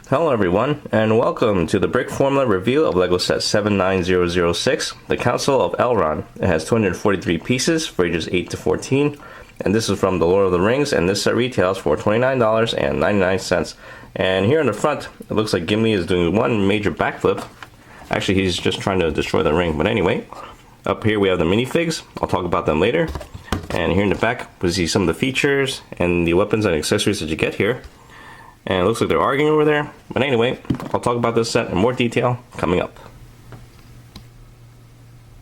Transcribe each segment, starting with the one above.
Hello everyone, and welcome to the Brick Formula review of LEGO set 79006, the Council of Elrond. It has 243 pieces for ages 8 to 14, and this is from The Lord of the Rings, and this set retails for $29.99. And here in the front, it looks like Gimli is doing one major backflip. Actually, he's just trying to destroy the ring, but anyway. Up here we have the minifigs. I'll talk about them later. And here in the back, we see some of the features and the weapons and accessories that you get here. And it looks like they're arguing over there. But anyway, I'll talk about this set in more detail coming up.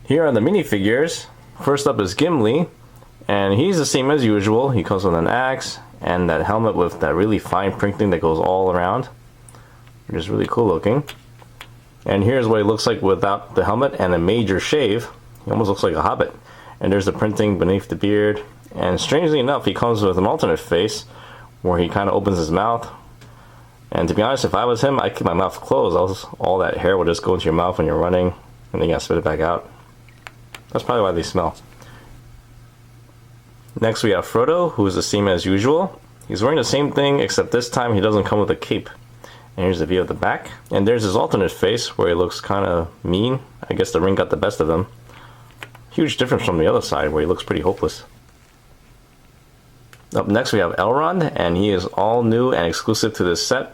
Here are the minifigures. First up is Gimli. And he's the same as usual. He comes with an axe and that helmet with that really fine printing that goes all around, which is really cool looking. And here's what he looks like without the helmet and a major shave. He almost looks like a hobbit. And there's the printing beneath the beard. And strangely enough, he comes with an alternate face where he kind of opens his mouth. And to be honest, if I was him, I'd keep my mouth closed. All that hair would just go into your mouth when you're running, and then you gotta spit it back out. That's probably why they smell. Next we have Frodo, who is the same as usual. He's wearing the same thing, except this time he doesn't come with a cape. And here's the view of the back. And there's his alternate face, where he looks kind of mean. I guess the ring got the best of him. Huge difference from the other side, where he looks pretty hopeless. Up next we have Elrond, and he is all new and exclusive to this set.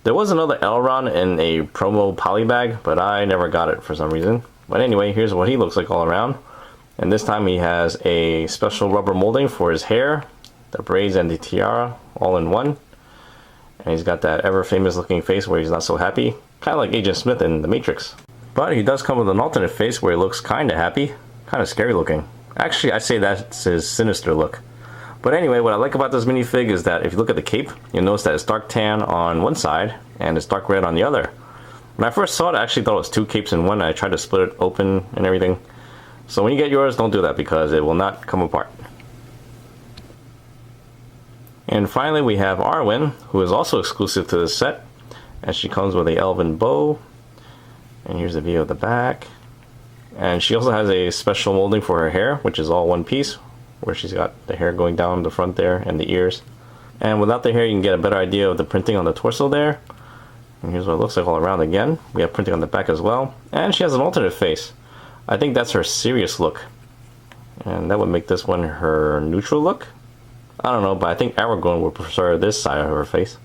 There was another Elrond in a promo poly bag, but I never got it for some reason. But anyway, here's what he looks like all around. And this time he has a special rubber molding for his hair, the braids and the tiara all in one. And he's got that ever famous looking face where he's not so happy, kind of like Agent Smith in The Matrix. But he does come with an alternate face where he looks kind of happy, kind of scary looking. Actually, I'd say that's his sinister look. But anyway, what I like about this minifig is that if you look at the cape, you'll notice that it's dark tan on one side and it's dark red on the other. When I first saw it, I actually thought it was two capes in one. I tried to split it open and everything. So when you get yours, don't do that because it will not come apart. And finally, we have Arwen, who is also exclusive to this set. And she comes with a elven bow. And here's the view of the back. And she also has a special molding for her hair, which is all one piece, where she's got the hair going down the front there and the ears. And without the hair, you can get a better idea of the printing on the torso there. And here's what it looks like all around again. We have printing on the back as well. And she has an alternate face. I think that's her serious look. And that would make this one her neutral look. I don't know, but I think Aragorn would prefer this side of her face.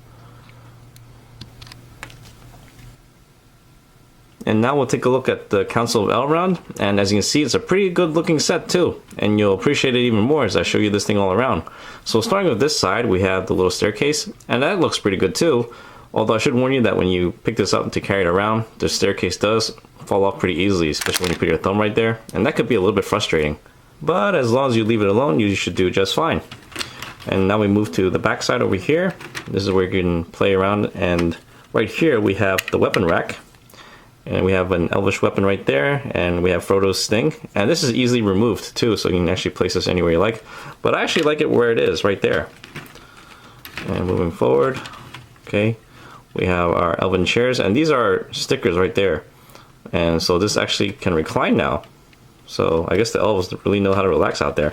And now we'll take a look at the Council of Elrond, and as you can see, it's a pretty good looking set too, and you'll appreciate it even more as I show you this thing all around. So starting with this side, we have the little staircase, and that looks pretty good too, although I should warn you that when you pick this up to carry it around, the staircase does fall off pretty easily, especially when you put your thumb right there, and that could be a little bit frustrating. But as long as you leave it alone, you should do just fine. And now we move to the back side over here. This is where you can play around, and right here we have the weapon rack. And we have an elvish weapon right there, and we have Frodo's sting. And this is easily removed too, so you can actually place this anywhere you like. But I actually like it where it is, right there. And moving forward, okay, we have our elven chairs, and these are stickers right there. And so this actually can recline now. So I guess the elves really know how to relax out there.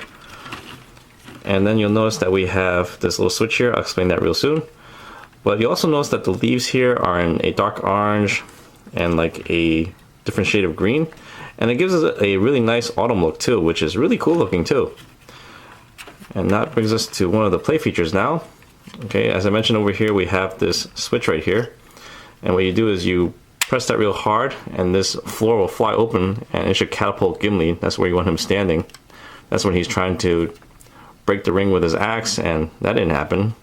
And then you'll notice that we have this little switch here. I'll explain that real soon. But you also notice that the leaves here are in a dark orange and like a different shade of green, and it gives us a really nice autumn look too, which is really cool looking too. And that brings us to one of the play features now. Okay, as I mentioned over here, we have this switch right here, and what you do is you press that real hard and this floor will fly open and it should catapult Gimli. That's where you want him standing. That's when he's trying to break the ring with his axe, and that didn't happen,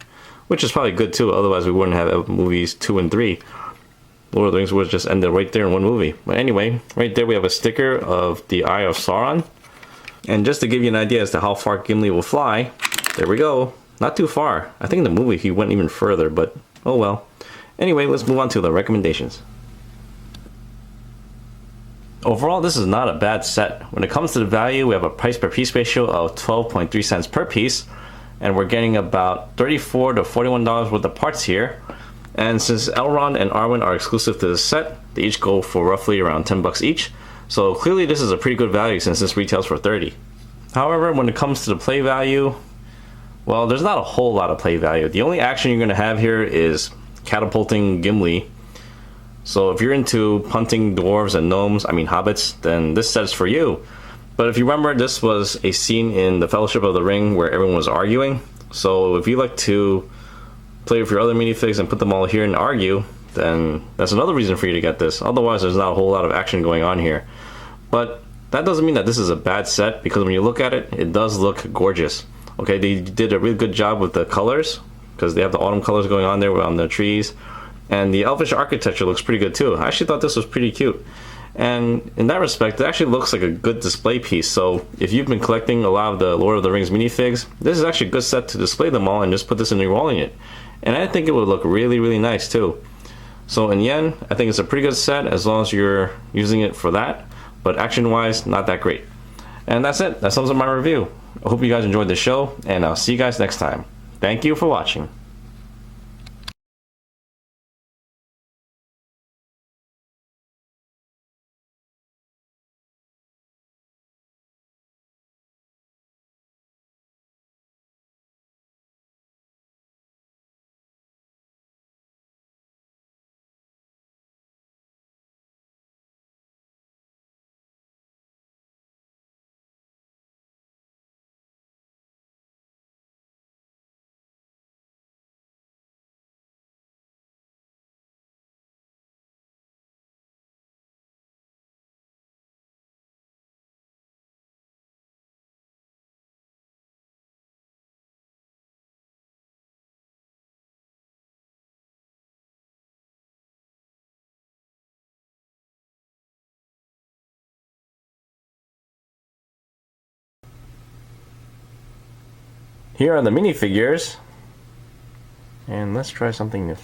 which is probably good too, otherwise we wouldn't have movies 2 and 3. Lord of the Rings would have just ended right there in one movie. But anyway, right there we have a sticker of the Eye of Sauron. And just to give you an idea as to how far Gimli will fly, there we go. Not too far. I think in the movie he went even further, but oh well. Anyway, let's move on to the recommendations. Overall, this is not a bad set. When it comes to the value, we have a price per piece ratio of 12.3 cents per piece. And we're getting about $34 to $41 worth of parts here. And since Elrond and Arwen are exclusive to this set, they each go for roughly around 10 bucks each. So clearly this is a pretty good value since this retails for 30. However, when it comes to the play value, well, there's not a whole lot of play value. The only action you're going to have here is catapulting Gimli So if you're into hunting dwarves and gnomes, I mean hobbits, then this set is for you. But if you remember, this was a scene in the Fellowship of the Ring where everyone was arguing. So if you like to play with your other minifigs and put them all here and argue, then that's another reason for you to get this. Otherwise, there's not a whole lot of action going on here. But that doesn't mean that this is a bad set, because when you look at it, it does look gorgeous. Okay, they did a really good job with the colors, because they have the autumn colors going on there on the trees. And the elvish architecture looks pretty good too. I actually thought this was pretty cute. And in that respect, it actually looks like a good display piece. So if you've been collecting a lot of the Lord of the Rings minifigs, this is actually a good set to display them all and just put this in your wall unit. And I think it would look really, really nice too. So in the end, I think it's a pretty good set as long as you're using it for that. But action-wise, not that great. And that's it. That sums up my review. I hope you guys enjoyed the show, and I'll see you guys next time. Thank you for watching. Here are the minifigures, and let's try something new.